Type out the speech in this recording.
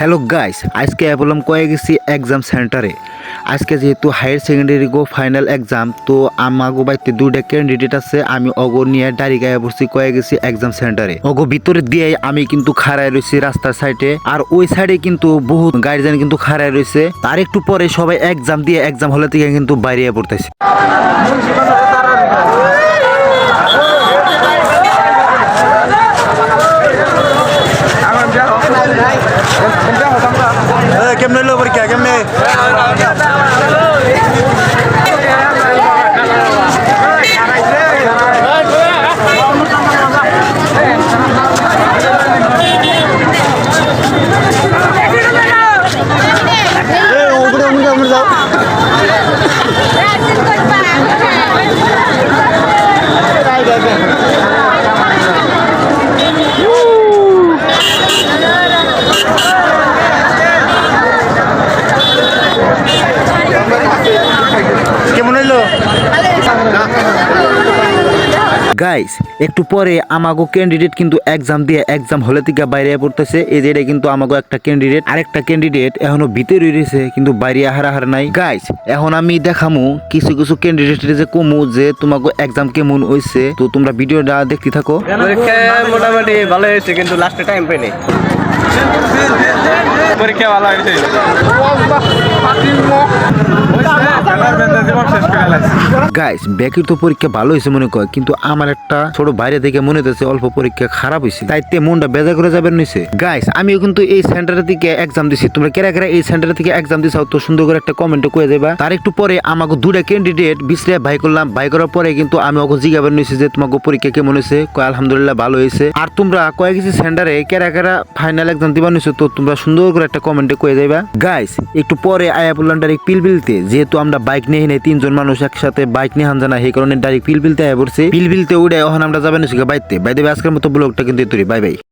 Hello guys, আজকে বললাম কয়ে গেছি এক্সাম সেন্টারে। আজকে যেহেতু হায়ার সেকেন্ডারি গো ফাইনাল এক্সাম, তো আমাগো বাইতে দুইটা ক্যান্ডিডেট আছে। আমি অগো নিয়ে ডাইরেক্ট গায়ে পড়ছি, কয়ে গেছি এক্সাম সেন্টারে। অগো ভিতরে দিয়ে আমি কিন্তু খাড়ায় রয়েছি রাস্তার সাইডে, আর ওই সাইডে কিন্তু বহুত গার্জিয়ান কিন্তু খাড়ায় রয়েছে। তার একটু পরে সবাই এক্সাম দিয়ে এক্সাম হলে থেকে কিন্তু বাইরে পড়তেছে। কেমনে হলো পরীক্ষা কেমনে? কেমন হইলো? গাইস, একটু পরে আমাগো ক্যান্ডিডেট কিন্তু এক্সাম দিয়ে এক্সাম হলে থেকে বাইরে পড়তেছে। এই যে এটা কিন্তু আমাগো একটা ক্যান্ডিডেট, আরেকটা ক্যান্ডিডেট এখনো ভিতরে রয়েছে কিন্তু বাইরে হারাহার নাই। গাইস, এখন আমি দেখামু কিছু কিছু ক্যান্ডিডেটের যে কমু যে তোমাগো এক্সাম কেমন হইছে। তো তোমরা ভিডিওটা দেখতে থাকো। পরীক্ষা মোটামুটি ভালো হয়েছে, কিন্তু লাস্টে টাইম পাইনি। পরীক্ষা ভালো হয়েছে। গাইস, ব্যাকির তো পরীক্ষা ভালো হয়েছে মনে কয়, কিন্তু আমার একটা ছোট বাইরে থেকে মনে হচ্ছে অল্প পরীক্ষা খারাপ হয়েছে, তাইতে মনটা বেজা করে যাবেন নিছে। গাইস, আমিও কিন্তু এই সেন্টারের দিকে এক্সাম দিছি। তোমরা কেরা কেরা এই সেন্টারের থেকে এক্সাম দিছাও তো সুন্দর করে একটা কমেন্টে কয়ে যাবা। তার একটু পরে আমাকে দুটা ক্যান্ডিডেট বিশ্রে ভাই করলাম। ভাই করার পরে কিন্তু আমি ওকে জিজ্ঞাসা নিছি যে তোমাকে পরীক্ষা কেমন হয়েছে। কয় আলহামদুলিল্লাহ ভালো হয়েছে। আর তোমরা কয়ে গেছি সেন্টারে কেরা কেরা ফাইনাল এক্সাম দিবা নিছো, তো তোমরা সুন্দর করে একটা কমেন্টে কয়ে যাবা। গাইস, একটু পরে আয়া বললাম ডাইরেক্ট পিলবিলতে, যেহেতু আমরা বাইক নিয়ে নেই, তিনজন মানুষ একসাথে বাইক নিয়ে হান জানা, সেই কারণে ডাইরেক্ট পিলবিলতে আয়া পড়ছে। পিলবিলতে উড়ে এখন আমরা যাবেন বাইতে বাইরে। আজকের মতো ব্লগটা কিন্তু বাই বাই।